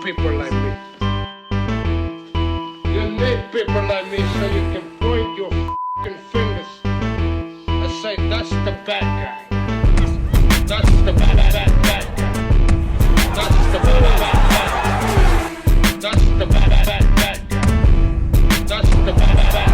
people like me. You need people like me so you can point your f***ing fingers and say, that's the bad guy. That's the bad guy. That's the bad guy. That's the bad guy. That's the bad guy.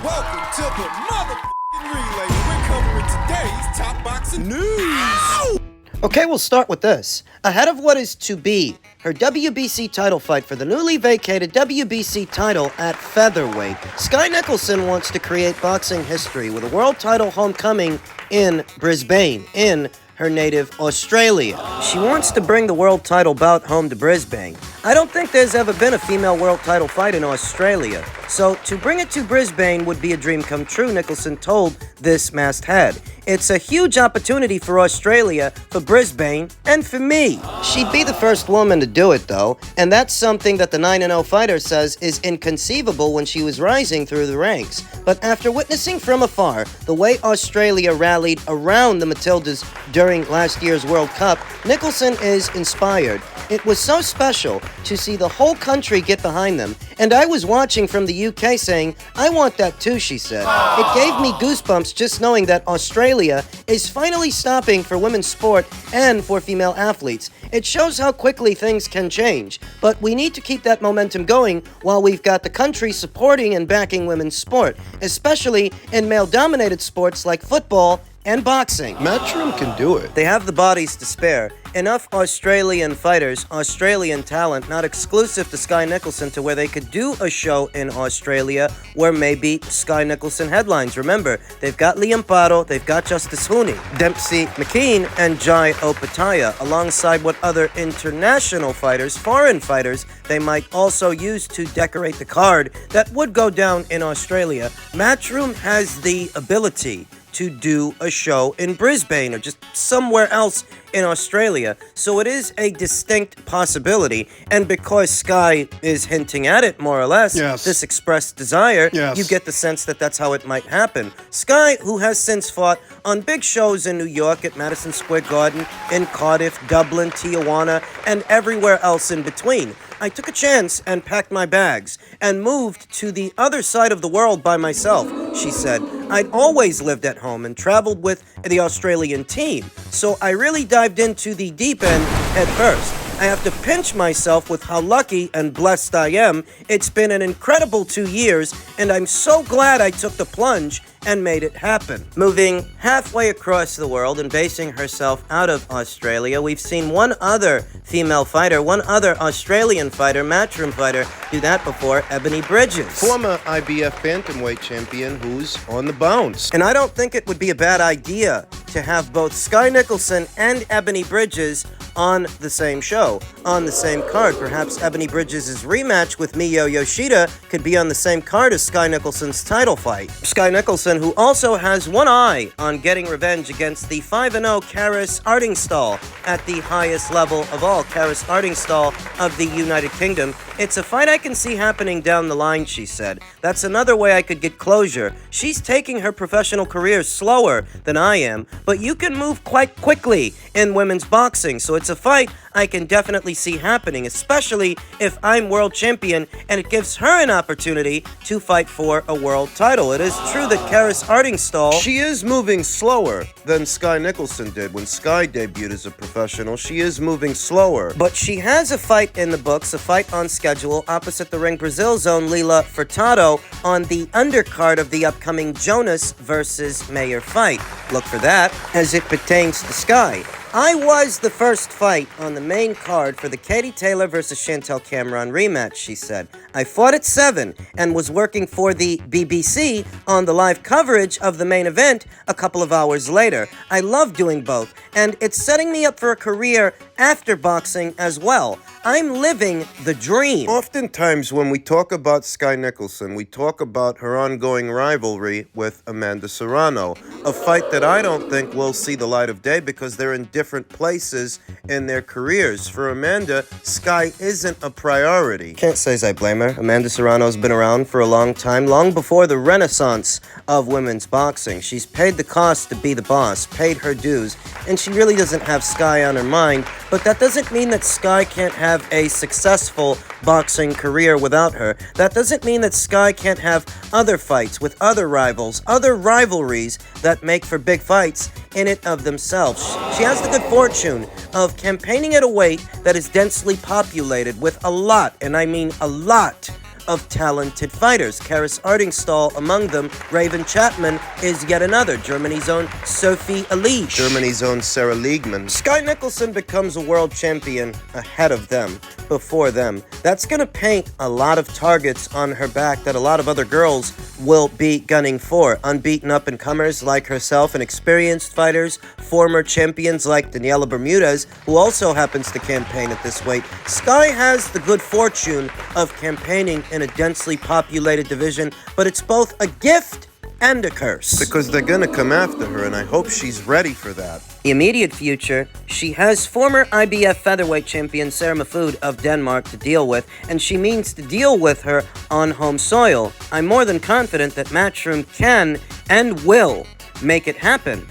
Welcome to the motherfucking relay. We're covering today's top boxing news. Ow! Okay, we'll start with this. Ahead of what is to be her WBC title fight for the newly vacated WBC title at featherweight, Skye Nicholson wants to create boxing history with a world title homecoming in Brisbane, in her native Australia. She wants to bring the world title bout home to Brisbane. I don't think there's ever been a female world title fight in Australia, so to bring it to Brisbane would be a dream come true, Nicholson told this masthead. It's a huge opportunity for Australia, for Brisbane, and for me. She'd be the first woman to do it, though, and that's something that the 9-0 fighter says is inconceivable when she was rising through the ranks. But after witnessing from afar the way Australia rallied around the Matildas during last year's World Cup, Nicholson is inspired. It was so special to see the whole country get behind them, and I was watching from the UK saying, I want that too, she said. It gave me goosebumps just knowing that Australia is finally stopping for women's sport and for female athletes. It shows how quickly things can change, but we need to keep that momentum going while we've got the country supporting and backing women's sport, especially in male-dominated sports like football and boxing. Matchroom can do it. They have the bodies to spare. Enough Australian fighters, Australian talent, not exclusive to Skye Nicholson, to where they could do a show in Australia where maybe Skye Nicholson headlines. Remember, they've got Liam Pardo, they've got Justice Hooney, Dempsey McKean, and Jai Opataya, alongside what other international fighters, foreign fighters, they might also use to decorate the card that would go down in Australia. Matchroom has the ability to do a show in Brisbane or just somewhere else in Australia. So it is a distinct possibility. And because Skye is hinting at it, more or less, this expressed desire, you get the sense that that's how it might happen. Skye, who has since fought on big shows in New York at Madison Square Garden, in Cardiff, Dublin, Tijuana, and everywhere else in between. I took a chance and packed my bags and moved to the other side of the world by myself, she said. I'd always lived at home and traveled with the Australian team, so I really dived into the deep end at first. I have to pinch myself with how lucky and blessed I am. It's been an incredible 2 years, and I'm so glad I took the plunge and made it happen. Moving halfway across the world and basing herself out of Australia, we've seen one other female fighter, one other Australian fighter, matchroom fighter, do that before, Ebony Bridges. Former IBF bantamweight champion who's on the bounce. And I don't think it would be a bad idea to have both Skye Nicholson and Ebony Bridges on the same show, on the same card. Perhaps Ebony Bridges' rematch with Miyo Yoshida could be on the same card as Skye Nicholson's title fight. Skye Nicholson, who also has one eye on getting revenge against the 5-0 Karis Artingstall at the highest level of all, Karis Artingstall of the United Kingdom. It's a fight I can see happening down the line, she said. That's another way I could get closure. She's taking her professional career slower than I am, but you can move quite quickly in women's boxing, so it's a fight I can definitely see happening, especially if I'm world champion and it gives her an opportunity to fight for a world title. It is true that Karis Artingstall, she is moving slower than Skye Nicholson did when Skye debuted as a professional. She is moving slower. But she has a fight in the books, a fight on schedule opposite the Ring Brazil's own Lila Furtado on the undercard of the upcoming Jonas versus Mayer fight. Look for that as it pertains to Skye. I was the first fight on the main card for the Katie Taylor versus Chantel Cameron rematch, she said. I fought at 7 and was working for the BBC on the live coverage of the main event a couple of hours later. I love doing both, and it's setting me up for a career after boxing as well. I'm living the dream. Oftentimes when we talk about Skye Nicholson, we talk about her ongoing rivalry with Amanda Serrano, a fight that I don't think will see the light of day because they're in different different places in their careers. For Amanda, Sky isn't a priority. Can't say I blame her. Amanda Serrano's been around for a long time, long before the renaissance of women's boxing. She's paid the cost to be the boss, paid her dues, and she really doesn't have Sky on her mind, but that doesn't mean that Sky can't have a successful boxing career without her. That doesn't mean that Sky can't have other fights with other rivals, other rivalries that make for big fights in it of themselves. She has the good fortune of campaigning at a weight that is densely populated with a lot, and I mean a lot, of talented fighters. Karis Ardingstall among them. Raven Chapman is yet another. Germany's own Sophie Elige. Germany's own Sarah Liegman. Sky Nicholson becomes a world champion ahead of them, before them. That's going to paint a lot of targets on her back that a lot of other girls will be gunning for. Unbeaten up-and-comers like herself and experienced fighters, former champions like Daniela Bermudez, who also happens to campaign at this weight. Sky has the good fortune of campaigning in a densely populated division, but it's both a gift and a curse. Because they're gonna come after her, and I hope she's ready for that. The immediate future, she has former IBF featherweight champion Sarah Mahfoud of Denmark to deal with, and she means to deal with her on home soil. I'm more than confident that Matchroom can and will make it happen.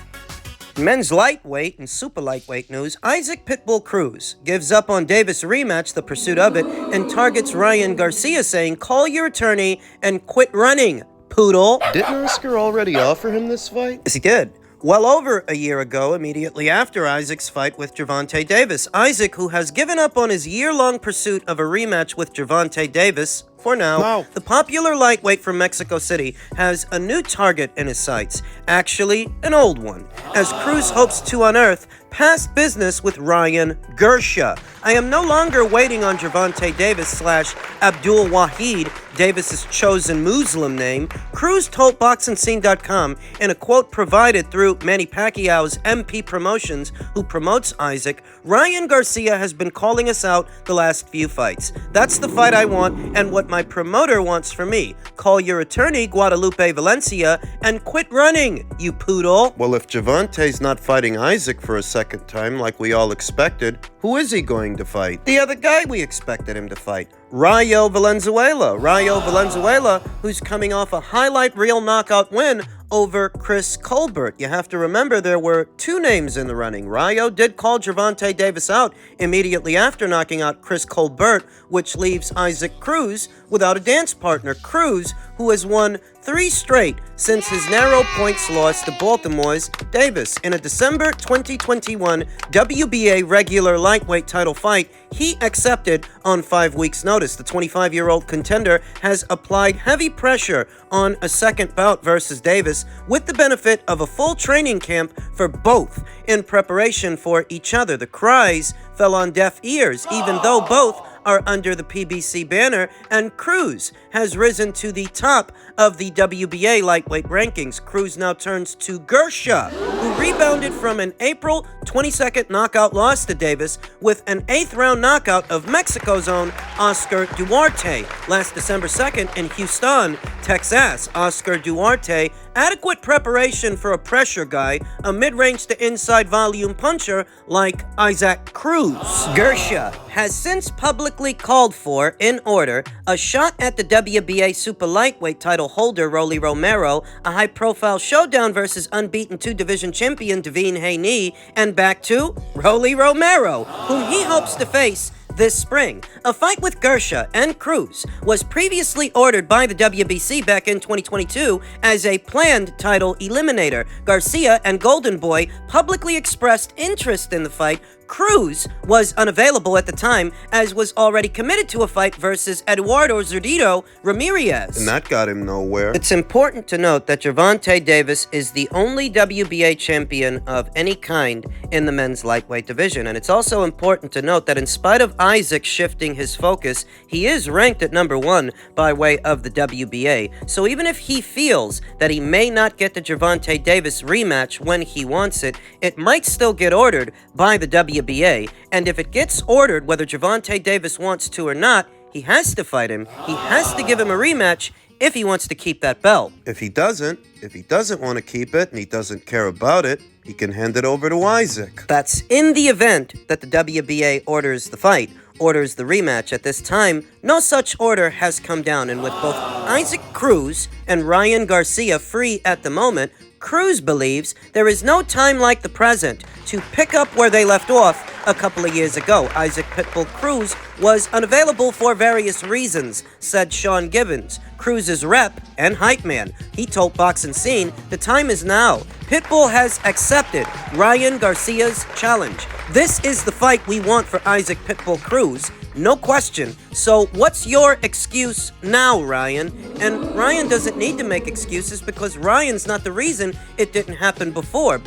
Men's lightweight and super lightweight news, Isaac Pitbull Cruz gives up on Davis rematch, the pursuit of it, and targets Ryan Garcia, saying, "Call your attorney and quit running, poodle." Didn't Oscar already offer him this fight? Yes, he did. Well over a year ago, immediately after Isaac's fight with Gervonta Davis. Isaac, who has given up on his year-long pursuit of a rematch with Gervonta Davis, for now, the popular lightweight from Mexico City has a new target in his sights. Actually, an old one, as Cruz hopes to unearth past business with Ryan Garcia. I am no longer waiting on Gervonta Davis / Abdul Wahid, Davis's chosen Muslim name. Cruz told BoxingScene.com in a quote provided through Manny Pacquiao's MP Promotions, who promotes Isaac, "Ryan Garcia has been calling us out the last few fights. That's the fight I want and what my promoter wants for me. Call your attorney, Guadalupe Valencia, and quit running, you poodle." Well, if Gervonta's not fighting Isaac for a second time like we all expected, who is he going to fight? The other guy we expected him to fight, Rayo Valenzuela. Rayo Valenzuela, who's coming off a highlight reel knockout win over Chris Colbert. You have to remember there were two names in the running. Rayo did call Gervonta Davis out immediately after knocking out Chris Colbert, which leaves Isaac Cruz without a dance partner. Cruz, who has won 3 straight since his narrow points loss to Baltimore's Davis. In a December 2021 WBA regular lightweight title fight, he accepted on 5 weeks' notice. The 25-year-old contender has applied heavy pressure on a second bout versus Davis, with the benefit of a full training camp for both in preparation for each other. The cries fell on deaf ears, even though both are under the PBC banner, and Cruz has risen to the top of the WBA lightweight rankings. Cruz now turns to Garcia, who rebounded from an April 22nd knockout loss to Davis with an 8th-round knockout of Mexico's own Oscar Duarte last December 2nd in Houston, Texas. Oscar Duarte, adequate preparation for a pressure guy, a mid-range to inside volume puncher like Isaac Cruz. Garcia has since publicly called for, in order, a shot at the WBA super lightweight title holder Rolly Romero, a high-profile showdown versus unbeaten 2-division champion Devine Haney, and back to Rolly Romero, whom he hopes to face this spring. A fight with Garcia and Cruz was previously ordered by the WBC back in 2022 as a planned title eliminator. Garcia and Golden Boy publicly expressed interest in the fight. Cruz was unavailable at the time, as was already committed to a fight versus Eduardo Zerdito Ramirez. And that got him nowhere. It's important to note that Gervonta Davis is the only WBA champion of any kind in the men's lightweight division. And it's also important to note that in spite of Isaac shifting his focus, he is ranked at number 1 by way of the WBA. So even if he feels that he may not get the Gervonta Davis rematch when he wants it, it might still get ordered by the WBA. And if it gets ordered, whether Gervonta Davis wants to or not, he has to fight him. He has to give him a rematch if he wants to keep that belt. If he doesn't want to keep it and he doesn't care about it, he can hand it over to Isaac. That's in the event that the WBA orders the fight, orders the rematch. At this time, no such order has come down, and with both Isaac Cruz and Ryan Garcia free at the moment, Cruz believes there is no time like the present to pick up where they left off a couple of years ago. Isaac Pitbull Cruz was unavailable for various reasons, said Sean Gibbons, Cruz's rep and hype man. He told Boxing Scene, the time is now. Pitbull has accepted Ryan Garcia's challenge. This is the fight we want for Isaac Pitbull Cruz. No question. So what's your excuse now, Ryan? And Ryan doesn't need to make excuses because Ryan's not the reason it didn't happen before.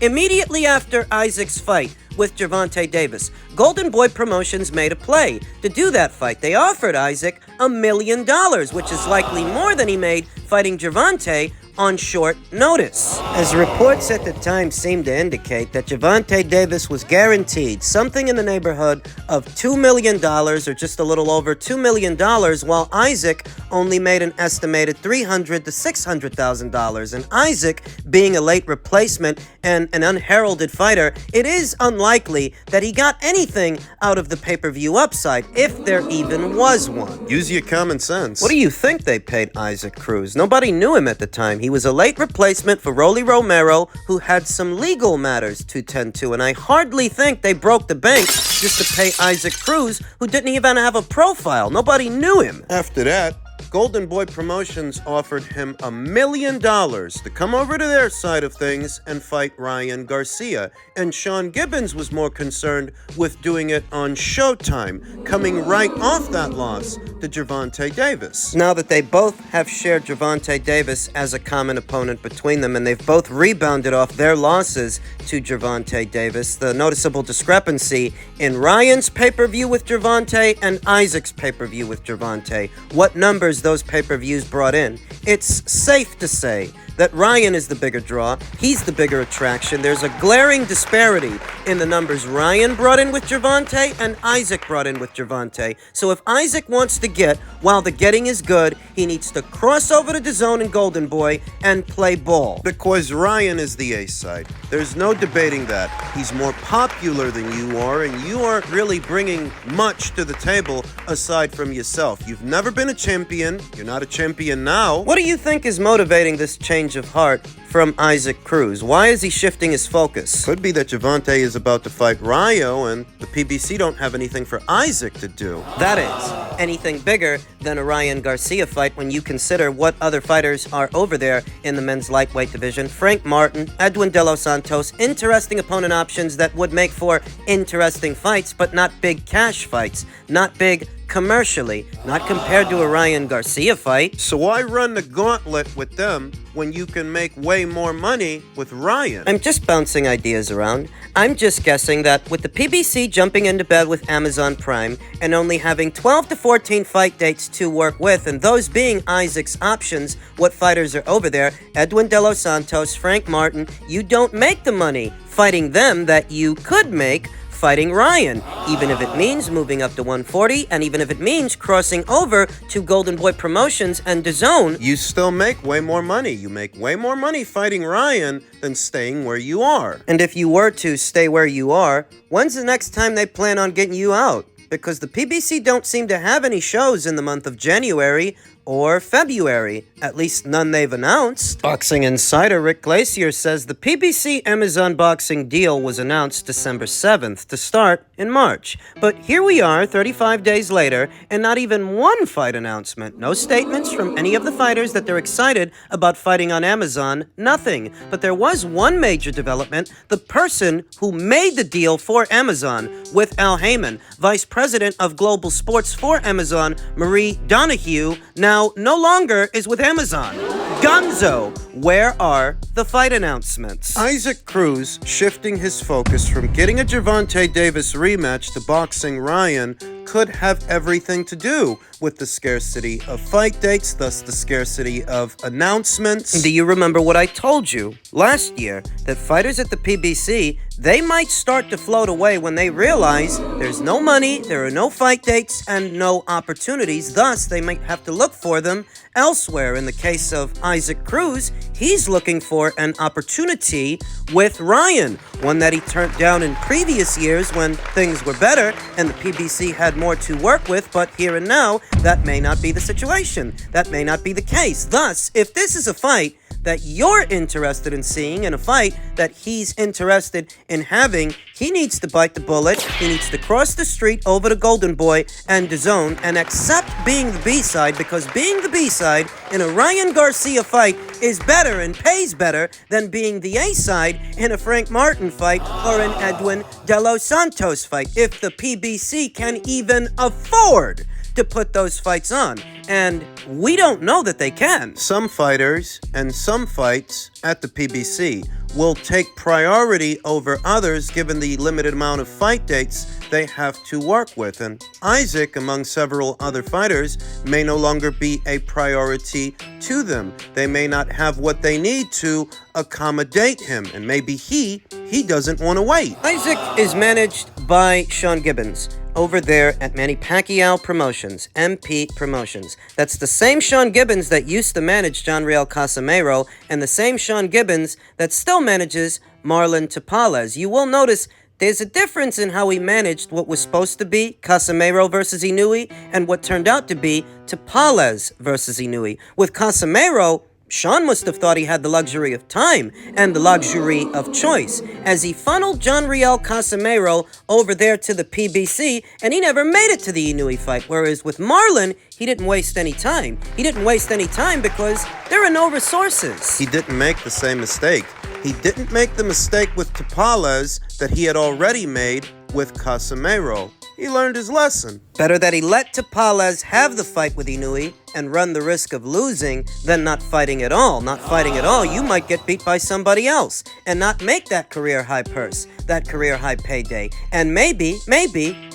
Immediately after Isaac's fight with Gervonta Davis, Golden Boy Promotions made a play to do that fight. They offered Isaac $1 million, which is likely more than he made fighting Gervonta on short notice. As reports at the time seemed to indicate that Gervonta Davis was guaranteed something in the neighborhood of $2 million or just a little over $2 million, while Isaac only made an estimated $300,000 to $600,000. And Isaac, being a late replacement and an unheralded fighter, it is unlikely that he got anything out of the pay-per-view upside, if there even was one. Use your common sense. What do you think they paid Isaac Cruz? Nobody knew him at the time. He was a late replacement for Rolly Romero, who had some legal matters to tend to, and I hardly think they broke the bank just to pay Isaac Cruz, who didn't even have a profile. Nobody knew him. After that, Golden Boy Promotions offered him $1 million to come over to their side of things and fight Ryan Garcia. And Sean Gibbons was more concerned with doing it on Showtime, coming right off that loss to Gervonta Davis. Now that they both have shared Gervonta Davis as a common opponent between them, and they've both rebounded off their losses to Gervonta Davis, the noticeable discrepancy in Ryan's pay-per-view with Gervonta and Isaac's pay-per-view with Gervonta, what numbers those pay-per-views brought in, it's safe to say that Ryan is the bigger draw. He's the bigger attraction. There's a glaring disparity in the numbers Ryan brought in with Gervonta and Isaac brought in with Gervonta. So if Isaac wants to get, while the getting is good, he needs to cross over to DAZN and Golden Boy and play ball. Because Ryan is the ace side. There's no debating that. He's more popular than you are, and you aren't really bringing much to the table aside from yourself. You've never been a champion. You're not a champion now. What do you think is motivating this change of heart from Isaac Cruz? Why is he shifting his focus? Could be that Gervonta is about to fight Rayo, and the PBC don't have anything for Isaac to do. That is, anything bigger than a Ryan Garcia fight when you consider what other fighters are over there in the men's lightweight division. Frank Martin, Edwin De Los Santos, interesting opponent options that would make for interesting fights, but not big cash fights, not big commercially, not compared to a Ryan Garcia fight. So why run the gauntlet with them when you can make way more money with Ryan? I'm just bouncing ideas around. I'm just guessing that with the PBC jumping into bed with Amazon Prime and only having 12 to 14 fight dates to work with, and those being Isaac's options, what fighters are over there, Edwin De Los Santos, Frank Martin, you don't make the money fighting them that you could make fighting Ryan, even if it means moving up to 140, and even if it means crossing over to Golden Boy Promotions and DAZN. You still make way more money. You make way more money fighting Ryan than staying where you are. And if you were to stay where you are, when's the next time they plan on getting you out? Because the PBC don't seem to have any shows in the month of January or February, at least none they've announced. Boxing Insider Rick Glaser says the PBC Amazon boxing deal was announced December 7th to start in March. But here we are 35 days later and not even one fight announcement. No statements from any of the fighters that they're excited about fighting on Amazon, nothing. But there was one major development. The person who made the deal for Amazon with Al Heyman, Vice President of Global Sports for Amazon, Marie Donahue, now no longer is with Amazon. Gonzo, where are the fight announcements? Isaac Cruz shifting his focus from getting a Gervonta Davis rematch to boxing Ryan could have everything to do with the scarcity of fight dates, thus the scarcity of announcements. Do you remember what I told you last year? That fighters at the PBC, they might start to float away when they realize there's no money, there are no fight dates, and no opportunities. Thus, they might have to look for them elsewhere. In the case of Isaac Cruz, he's looking for an opportunity with Ryan, one that he turned down in previous years when things were better and the PBC had more to work with, but here and now, that may not be the situation. That may not be the case. Thus, if this is a fight that you're interested in seeing and a fight that he's interested in having, he needs to bite the bullet. He needs to cross the street over to Golden Boy and DAZN and accept being the B-side, because being the B-side in a Ryan Garcia fight is better and pays better than being the A-side in a Frank Martin fight or an Edwin De Los Santos fight, if the PBC can even afford to put those fights on. And we don't know that they can. Some fighters and some fights at the PBC will take priority over others given the limited amount of fight dates they have to work with. And Isaac, among several other fighters, may no longer be a priority to them. They may not have what they need to accommodate him, and maybe he doesn't want to wait. Isaac is managed by Sean Gibbons over there at Manny Pacquiao Promotions, MP Promotions. That's the same Sean Gibbons that used to manage John Riel Casimero, and the same Sean Gibbons that still manages Marlon Tapales. You will notice there's a difference in how he managed what was supposed to be Casimero versus Inoue and what turned out to be Tapales versus Inoue. With Casimero, Sean must have thought he had the luxury of time and the luxury of choice, as he funneled John Riel Casimero over there to the PBC, and he never made it to the Inoue fight. Whereas with Marlon, he didn't waste any time. He didn't waste any time because there are no resources. He didn't make the same mistake. He didn't make the mistake with Tapales that he had already made with Casimero. He learned his lesson. Better that he let Tapales have the fight with Inoue and run the risk of losing than not fighting at all. Not fighting at all, you might get beat by somebody else and not make that career high purse, that career high payday. And maybe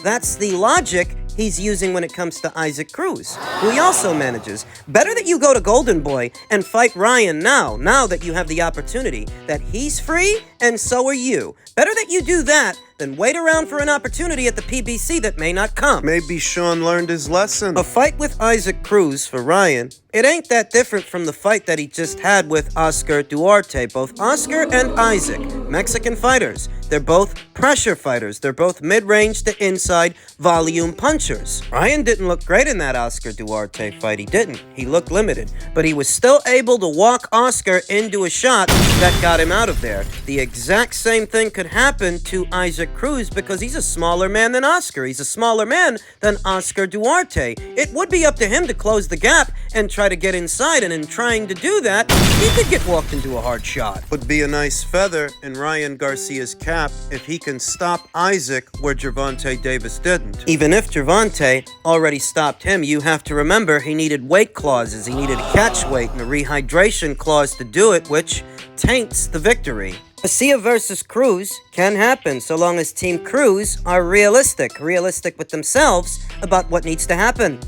that's the logic he's using when it comes to Isaac Cruz, who he also manages. Better that you go to Golden Boy and fight Ryan now that you have the opportunity, that he's free and so are you. Better that you do that than wait around for an opportunity at the PBC that may not come. Maybe Sean learned his lesson. A fight with Isaac Cruz for Ryan, it ain't that different from the fight that he just had with Oscar Duarte. Both Oscar and Isaac, Mexican fighters. They're both pressure fighters. They're both mid-range to inside volume punchers. Ryan didn't look great in that Oscar Duarte fight. He didn't. He looked limited. But he was still able to walk Oscar into a shot that got him out of there. The exact same thing could happen to Isaac Cruz because he's a smaller man than Oscar. He's a smaller man than Oscar Duarte. It would be up to him to close the gap and try to get inside, and in trying to do that, he could get walked into a hard shot. Would be a nice feather in Ryan Garcia's cap if he can stop Isaac where Gervonta Davis didn't. Even if Gervonta already stopped him, you have to remember he needed weight clauses. He needed a catch weight and a rehydration clause to do it, which taints the victory. Garcia versus Cruz can happen so long as Team Cruz are realistic with themselves about what needs to happen.